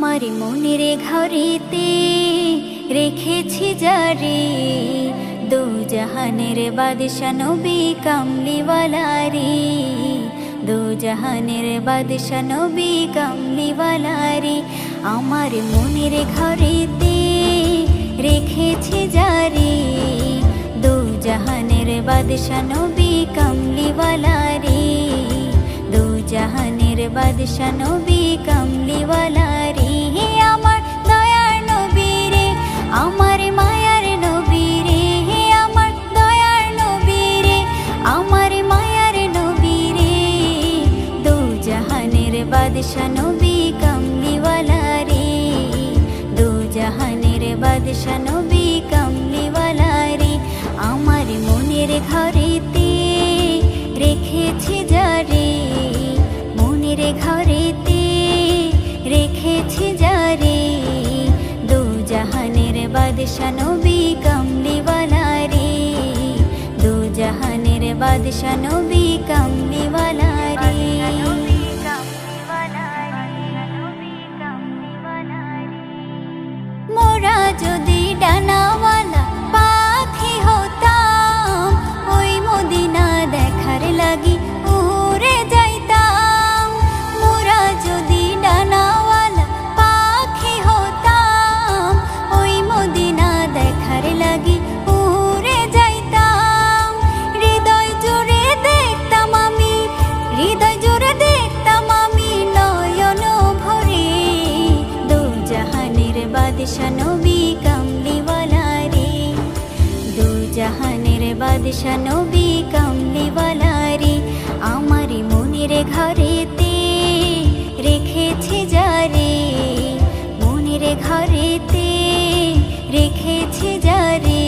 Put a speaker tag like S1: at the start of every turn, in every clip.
S1: আমার মনের ঘরেতে রেখেছি যারে, দু জাহানের বাদশা নবী কামলিওয়ালা রে, দু জাহানের বাদশা নবী কামলিওয়ালা রে। আমার মনের ঘরেতে রেখেছি যারে, দু জাহানের বাদশা নবী কামলিওয়ালা রে, দু জাহানের বাদশা নবী কামলিওয়ালা রে। আমার দয়ার নবী রে, আমার মায়ার নবী রে, আমার দয়ার নবী রে, আমার মায়ার নবী রে, দু জাহানের বাদশা নবী কামলিওয়ালা রে, দু জাহানের বাদশা নবী কামলিওয়ালা রে। আমার মনের ঘরেতে রেখেছি যারে, মনের ঘরেতে রেখেছি যারে, দু জাহানের বাদশা নবী কামলিওয়ালা রে, দু জাহানের বাদশা নবী কামলিওয়ালা রে। মোরা যদি ডানাওয়ালা পাখি হতাম, ওই মদিনা দেখার লাগি উড়ে যাইতাম। মোরা যদি ডানাওয়ালা পাখি হতাম, ওই মদিনা দেখার লাগি উড়ে যাইতাম। হৃদয় জুড়ে দেখতাম আমি, হৃদয় জুড়ে দেখতাম আমি নয়ন ভরে, দু জাহানের বাদশা নবী কামলিওয়ালা রে, দু জাহানের বাদশা নবী কামলিওয়ালা রে। আমার মনের ঘরেতে রেখেছি যারে, মনের ঘরেতে রেখেছি যারে,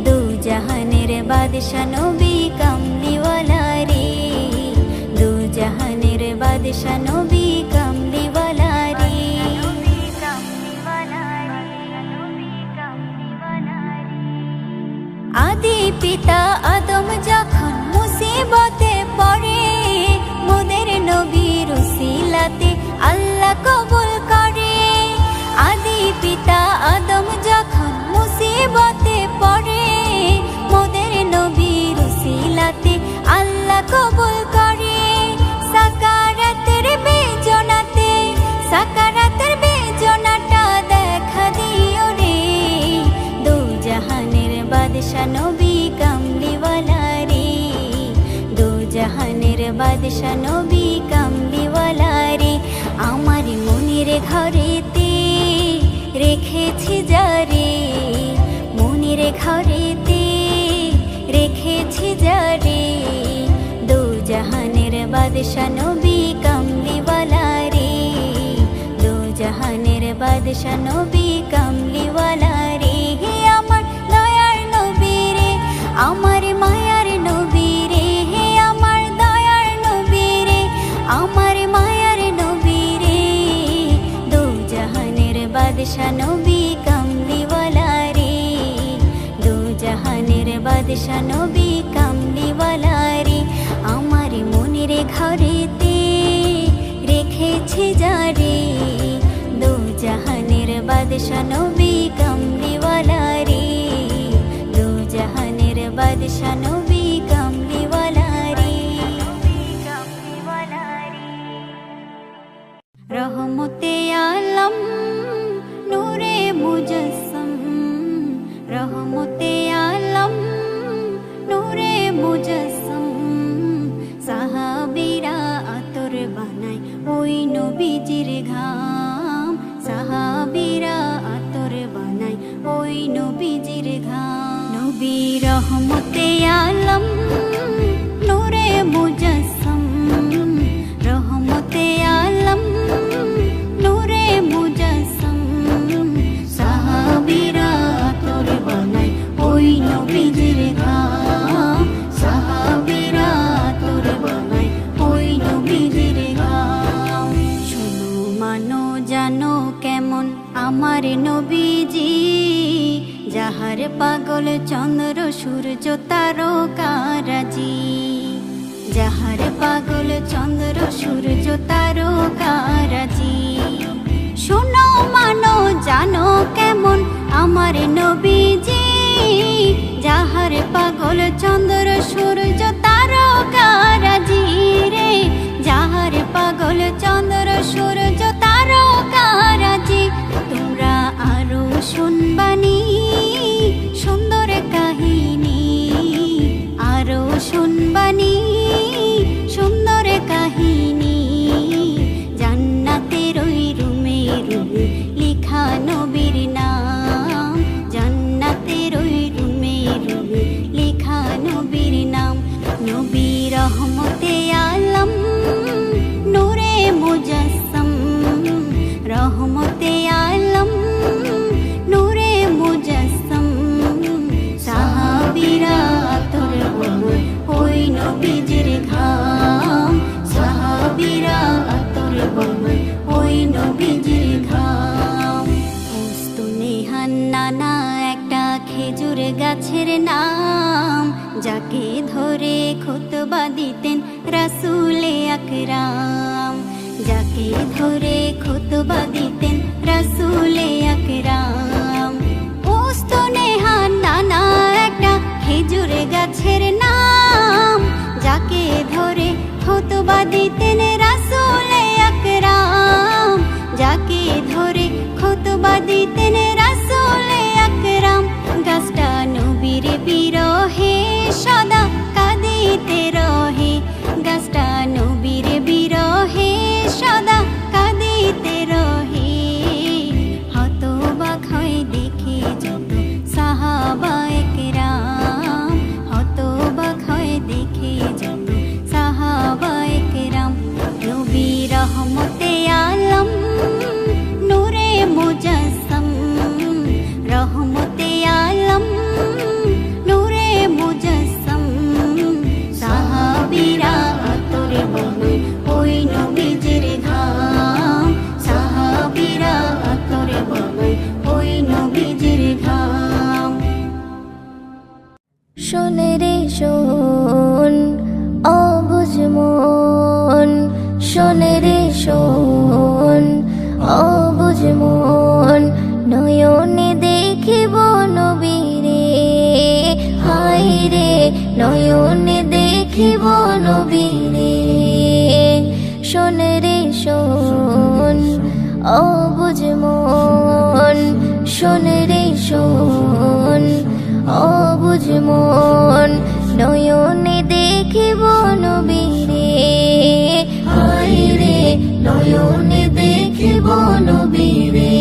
S1: দু জাহানের বাদশা নবী কামলিওয়ালা রে, দু জাহানের বাদশা নবী কামলিওয়ালা রে। আদি পিতা আদম যখন মুসিবতে পড়ে, মোদের নবীর উসিলাতে আল্লাহ কবুল করে। আদি পিতা আদম যখন মুসিবতে পড়ে, মোদের নবীর উসিলাতে আল্লাহ কবুল করে। সাকারাতের বেজনাতে, সাকারাতের বেজনাটা দেখা দিও রে, দু জাহানের বাদশা নবী কামলিওয়ালা রে, দু জাহানের বাদশা নবী কামলিওয়ালা রে। আমার মনের ঘরেতে রেখেছি যারে, মনের ঘরেতে রেখেছি যারে, দু জাহানের বাদশা নবী কামলিওয়ালা রে, দু জাহানের বাদশা নবী কামলিওয়ালা রে। আমার দয়ার নবী রে, আমার মায়ার নবী রে, আমার দয়ার নবী রে, আমার মায়ার নবী রে, দু জাহানের বাদশা নবী কামলিওয়ালা রে, দু জাহানের বাদশা নবী কামলিওয়ালা রে। আমার মনের ঘরেতে রেখেছি যারে, দু জাহানের বাদশা নবী কামলিওয়ালা রে, দু জাহানের বাদশা নবী কামলিওয়ালা রে। রহমতে আলম নূরে মুজস্সম, রহমতে আলম নূরে মুজস্সম, সাহাবীরা আতর বানায় ওই নবীজির ঘাম, সাহাবীরা আতর বানায় ওই নবীজির ঘাম। নবী রহমতে আলম নূরে মুজস্সম, রহমতে আলম নূরে মুজস্সম, সাহাবীরা আতর বানায় ওই নবীজির ঘাম, সাহাবীরা আতর বানায় ওই নবীজির ঘাম। শোনো মানো জানো কেমন আমার নবীজি, যাহার পাগল চন্দ্র সূর্য তারকারাজি, যাহার পাগল চন্দ্র সূর্য তারকারাজি। আমার নবীজি, যাহার পাগল চন্দ্র সূর্য তারকারাজি রে, যাহার পাগল চন্দ্র সূর্য তারকারাজি। তোমরা আরো শুনবানি সুন্দর কাহিনী, আরো শুনবানি সুন্দর কাহিনী। জান্নাতের ওই রুমে রুমে লেখা নবীর নাম, জান্নাতের ওই রুমে রুমে লেখা নবীর নাম। নবী রহমতে আলম নূরে মুজাসসাম, রহমতে আলম নূরে মুজাসসাম। সাহাবীরা আতর বহন ওই নবীজির ঘাম, সাহাবীরা আতর বহন ওই নবীজির ঘাম। উস্তুনে হান্নানা একটা খেজুর গাছের নাম, যাকে ধরে খুতবা দিতেন রাসূলে আকরাম, যাকে ধরে খুতবা দিতেন রাসূলে আকরাম। উস্তুনে হান্নানা একটা খেজুর গাছের নাম, যাকে ধরে খুতবা দিতেন রাসূলে আকরাম, যাকে ধরে খুতবা দিতেন রাসূলে আকরাম। গাছটা নবীর বিরহে সদা কাঁদিতে রহে, গাছটা নবীর বিরহে সদা কাঁদিতে রহে। হতবাক হয়ে দেখে যত সাহাবায়ে কেরাম, হতবাক হয়ে দেখে যত সাহাবায়ে কেরাম। নবী রহমতে আলম নূরে মুজাসসাম, রহমতে আলম নূরে মুজাসসাম। সাহাবীরা আতর বহন ওই নবীজির ঘাম, সাহাবীরা আতর বহন ওই নবীজির ঘাম।
S2: শোন রে শোন অবুঝ মন, শোন রে শোন অবুঝ মন। নয়নে দেখিব নবীরে, হায় রে নয়নে দেখিব নবীরে। শোন রে শোন অবুঝ মন, শোন রে শোন অবুঝ মন। নয়নে দেখিব নবীরে, হায় রে নয়নে দেখিব নবীরে।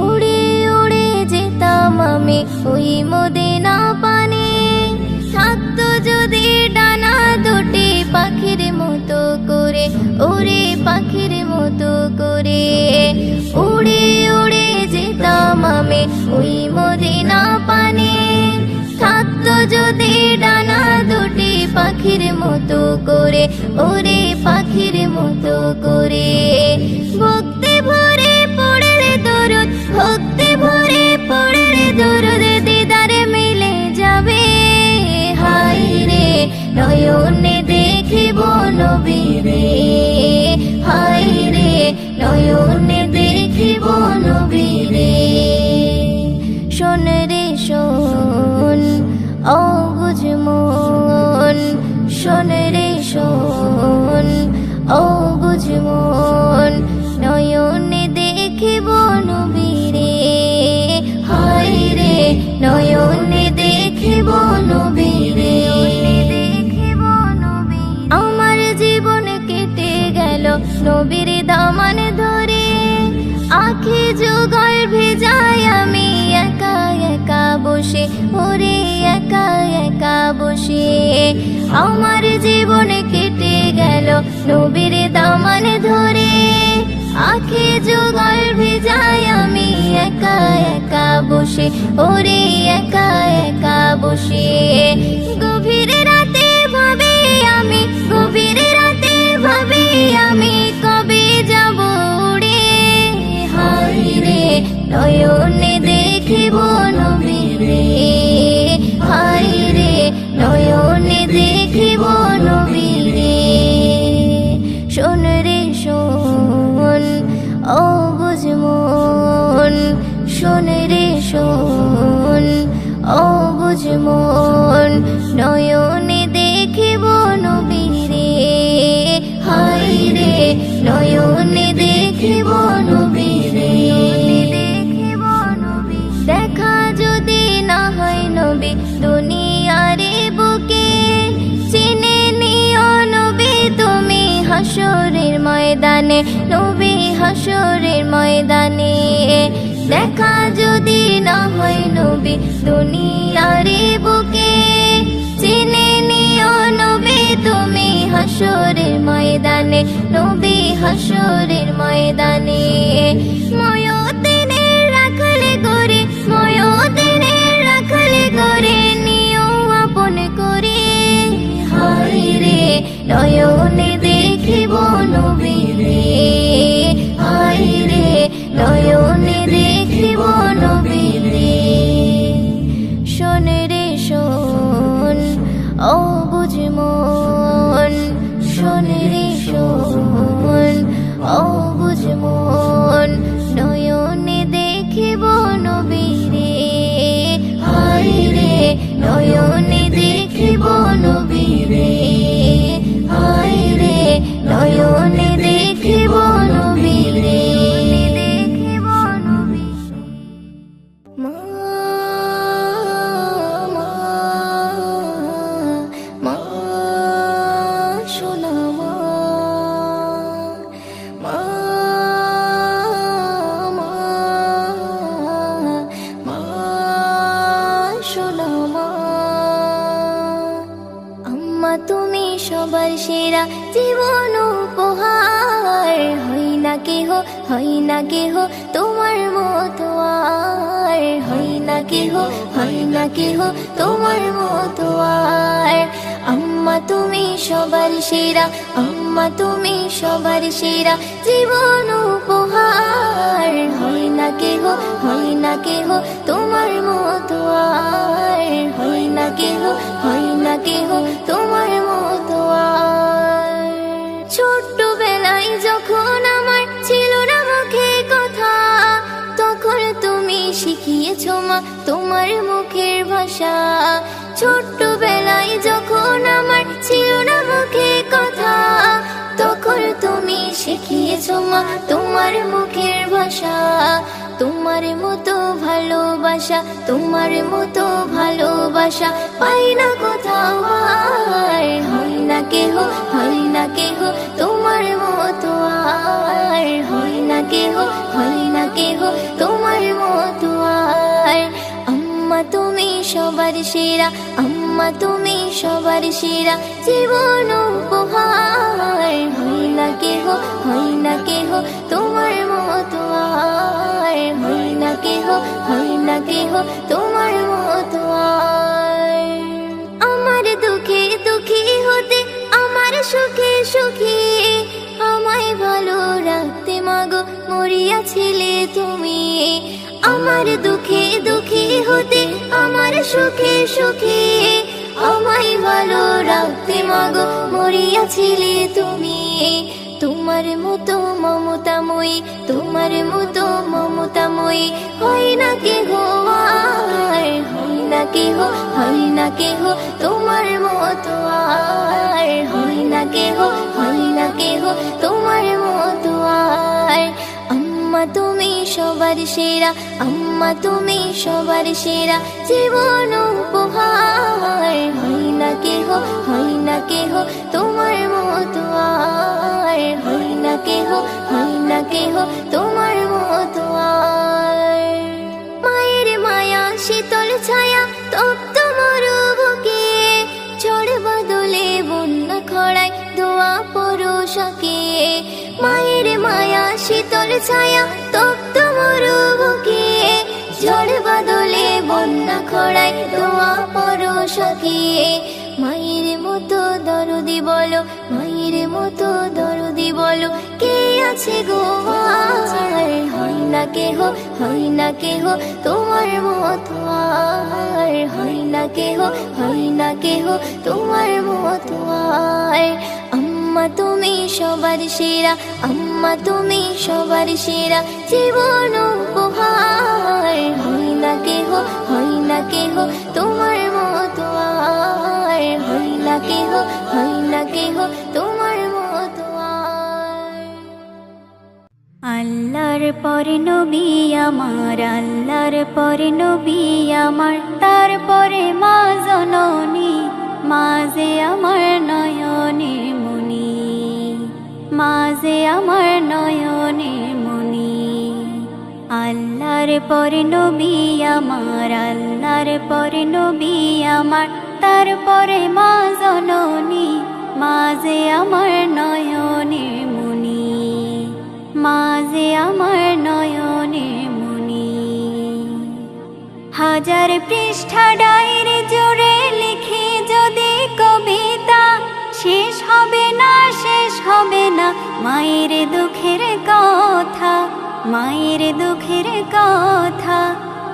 S2: উড়ে উড়ে যেতাম আমি ওই মদিনা পানে, থাকতো যদি ডানা দুটি পাখির মতো করে, ওরে পাখির মতো করে। উড়ে উড়ে যেতাম আমি ওই মদিনা পানে, থাকতো যদি ডানা দুটি পাখির মতো করে, ওরে পাখির মতো করে। ভক্তি ভরে পড়ে রে দরুদ, ভক্তি ভরে পড়ে রে দরুদ, দিদারে মিলে যাবে। হায় রে নয়নে দেখিব নবীরে, হায় রে নয়নে দেখিব নবীরে। শোন রে শোন অবুঝ মন, শোন রে শোন অবুঝ মন। নয়নে দেখিব নবীরে, হায় রে নয়নে দেখিব নবীরে। আমার জীবন কেটে গেল নবীর দামান ধরে, আখি যুগল ভেজায় আমি একা একা বসে, ওরে একা একা বসে। আমার জীবন কেটে গেল নবীর দামান ধরে, আখি যুগল ভেজায় আমি একা একা বসে, ওরে একা একা বসে। গভীর রাতে ভাবি আমি, গভীর রাতে ভাবি আমি, কবে যাব উড়ে। হায় রে নয়নে দেখিব নবীরে, হায় রে নয়নে দেখিব নবীরে। শোন রে শোন অবুঝ মন, ময়দানে, নবী হাসরের ময়দানে। দেখা যদি না হয় নবী দুনিয়ারে বুকে, চিনে নিও নবী তুমি হাসরের ময়দানে, নবী হাসরের ময়দানে। ময়দিনে রাখলে করে, ময়দিনে রাখলে করে নিও আপন করে। হায় রে নয়নে দেখিব নবীরে, হায় রে নয়নে দেখিব নবীরে। শোন রে শোন ও বুঝ মন, শোন রে শোন ও বুঝ মন, নয়নে দেখিব নবীরে, হায় রে নয়নে দেখিব নবীরে, হায় রে নয়নে দেখিব নবীরে, দেখিব নবীরে। মা মা মা সোনা মা, মা মা মা সোনা মা। আম্মা তুমি সবার সেরা জীবন উপহার, হই না কেহ, হই না কেহ তোমার মতো আর, হই না কেহ, হই না কেহ তোমার মতো আর। আম্মা তুমি সবার সেরা, আম্মা তুমি সবার সেরা জীবন উপহার, হই না কেহ, হই না কেহ তোমার মতো আর, হই না কেহ, হই না কেহ তোমার মতো আর। ছোট্টবেলায় যখন আমার ছিল না মুখে কথা, তখন তুমি শিখিয়েছো মা তোমার মুখের ভাষা। ছোট্টবেলায় যখন আমার ছিল না মুখে কথা, তখন তুমি শিখিয়েছো মা তোমার মুখের ভাষা। তোমার মতো ভালোবাসা, তোমার মতো ভালোবাসা পাই না কোথাও আর, হয় না কেহ, হয় না কেহ তোমার মতো আর, হয় না কেহ, হয় না কেহ তোমার মতো আর। আম্মা তুমি সবার সেরা, আম্মা তুমি সবার সেরা জীবন উপহার, হয় না কেহ, হয় না কেহ তোমার মতো আর, হয় না কেহ, হয় না কেহ তোমার মতো আর। আমার দুঃখে দুঃখী হতে, আমার সুখে সুখী, আমায় ভালো রাখতে মাগো মরিয়াছিলে তুমি। আমার দুঃখে দুঃখী হতে, আমার সুখে সুখী, আমায় ভালো রাখতে মাগো মরিয়াছিলে তুমি। তোমার মতো মমতাময়ী, তোমার মতো মমতাময়ী হয় না কেহ আর, হয় না কেহ, হয় না কেহ তোমার মতো আর, হয় না কেহ, হয় না কেহ তোমার মতো আর। আম্মা তুমি সবার সেরা, আম্মা তুমি সবার সেরা জীবন উপহার, হয় না কেহ, হয় না কেহ তোমার মতো আর, হয় না কেহ, হয় না কেহ তোমার মতো আর। মায়ের মায়া শীতল ছায়া তপ্ত মরুভূকে, ঝড় বাদলে বন্যা খরায় দোয়া পরশাকে। মায়ের মায়া শীতল ছায়া তপ্ত মরুভূকে, ঝড় বাদলে বন্যা খরায় দোয়া পরশাকে। মায়ের মতো দরদি বলো, মায়ের মতো দরদি বলো কে আছে গো আর, হয় না কেহ, হয় না কেহ তোমার মতো আর, হয় না কেহ, হয় না কেহ তোমার মতো আর। আম্মা তুমি সবার সেরা, আম্মা তুমি সবার সেরা জীবন উপহার, হয় না কেহ, হয় না কেহ তোমার মতো আর, হয় না কেহ, হয় না কেহ তোমার মতো আর।
S1: আল্লাহর পরে নবী আমার, আল্লাহর পরে নবী আমার, তারপরে মা জননী, মা যে আমার নয়নের মনি। মাঝে আমার নয়নে মনি। আল্লাহর পরে নবী আমার, আল্লাহর পরে নবী আমার, তারপরে মা জননী, মাঝে আমার নয়নে মনি, মাঝে আমার নয়নে মনি। হাজার পৃষ্ঠা ডায়েরি জুড়ে লিখি যদি কবিতা, শেষ হবে না, শেষ হবে না মায়ের দুঃখের কথা, মায়ের দুঃখের কথা।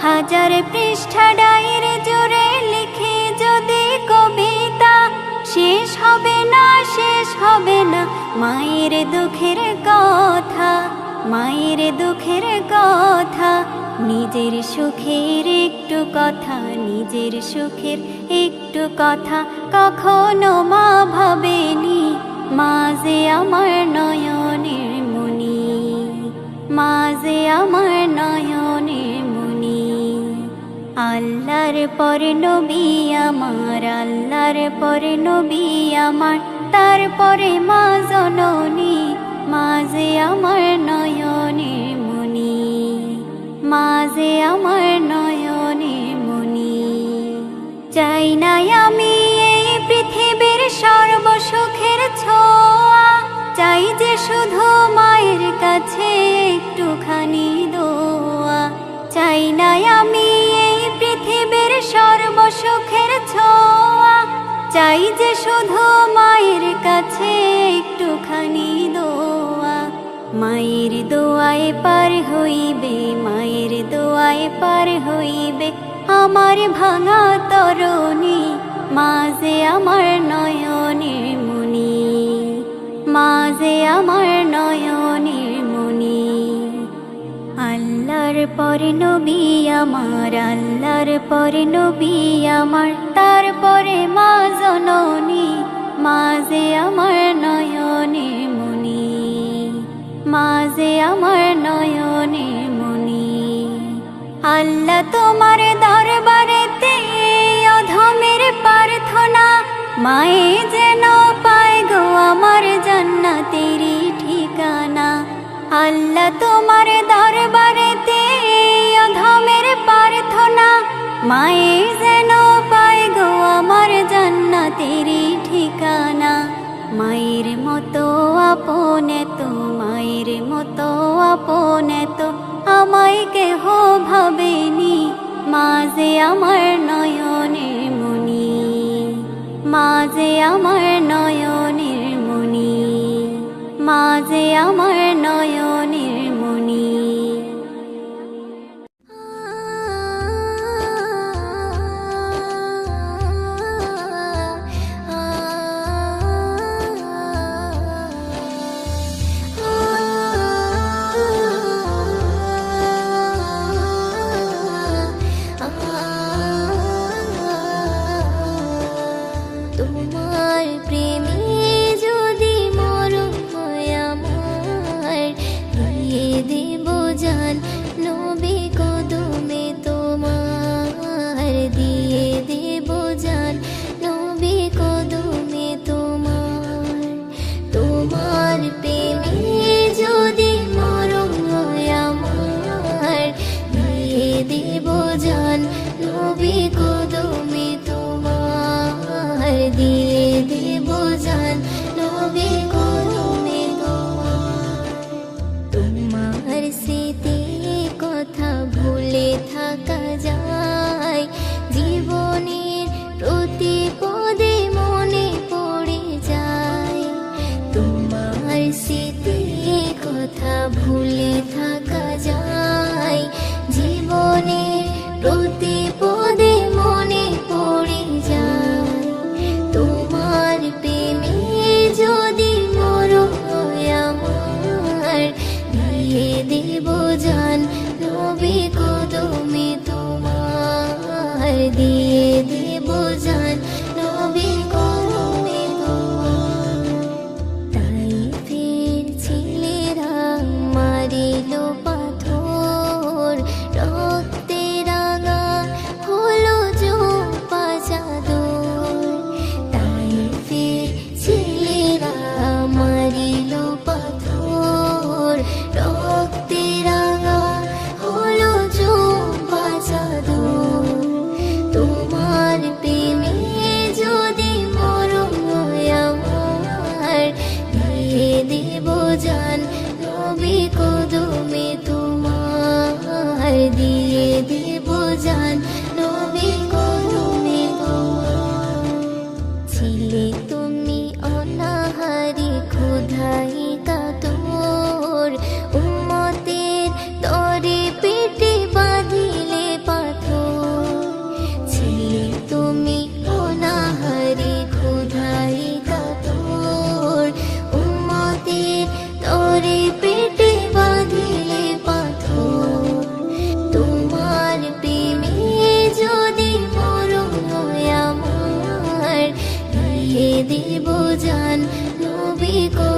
S1: হাজার পৃষ্ঠা ডায়েরি জুড়ে লিখি যদি কবিতা, শেষ হবে না, শেষ হবে না মায়ের দুঃখের কথা, মায়ের দুঃখের কথা। নিজের সুখের একটু কথা, নিজের সুখের একটু কথা কখনো মা ভাবেনি, মাঝে আমার নয়নের মনি, মাঝে আমার নয়নের মনি। আল্লাহর পরে নবী আমার, আল্লাহর পরে নবী আমার, তারপরে মা জননী, মাঝে আমার নয়নের মনি, মাঝে আমার নয়নের মনি। চাই না আমি এই পৃথিবীর সর্বসুখের ছোঁয়া, চাই যে শুধু মায়ের কাছে একটুখানি দোয়া। চাই না আমি এই পৃথিবীর সর্বসুখের ছোঁয়া, চাই যে শুধু মায়ের কাছে একটুখানি দোয়া। মায়ের দোয়ায় পার হইবে, মায়ের দোয়ায় পার হইবে আমার ভাঙা তরণী, মাঝে আমার নয়নের মনি, মাঝে আমার নয়নের মনি। আল্লাহর পরে নবী আমার, আল্লাহর পরে নবী আমার, তারপরে মা জননী, মাঝে আমার নয়নের মনি, মাঝে আমার নয়নের মনি। আল্লাহ তোমার দরবারেতে অধমের প্রার্থনা, মায়ে যেন পায় গো আমার জান্নাতেরই ঠিকানা। আল্লাহ তোমার দরবারেতে অধমের প্রার্থনা, মায়ে যেন পায় গো আমার জান্নাতেরই ঠিকানা। মায়ের মতো আপনে তো, মায়ের মতো আপনে তো আমায় কেহ ভাবেনি, মাঝে আমার নয়নের মনি, মাঝে আমার নয়নের মনি, মাঝে আমার নয়নের মনি।
S2: তোমার প্রেমে যদি মরণ হয় আমার, দিয়ে দেব জান নবী কদমে তোমার, দিয়ে দেব জান নবী কদমে তোমার। তোমার প্রেমে যদি মরণ হয় আমার, দিয়ে দেব জান নবী কদমে তোমার, দিয়ে দেব জান নবী কদমে তোমার। তোমার স্মৃতি কথা ভুলে থাকা যায়, জীবনের প্রতি পদে মনে পড়ে যায়। তোমার স্মৃতি কথা ভুলে থাকা যায়, জীবনের প্রতি পদে মনে পড়ে যায়। তোমার প্রেমে যদি মরণ হয় আমার, দিয়ে দেব জান নবী কদমে তোমার, দিয়ে দেব জান নবী কদমে তোমার। তাই ফির ছেলেরা মারিল পাথর, রক্তে রাঙা হলো জোপা চাদর। তাই ফির ছেলেরা মারিল পাথর, করে পেটে বাঁধিলে পাথর, তোমার প্রেমে যদি মরণ হয় আমার, দিয়ে দেব জান নবী গো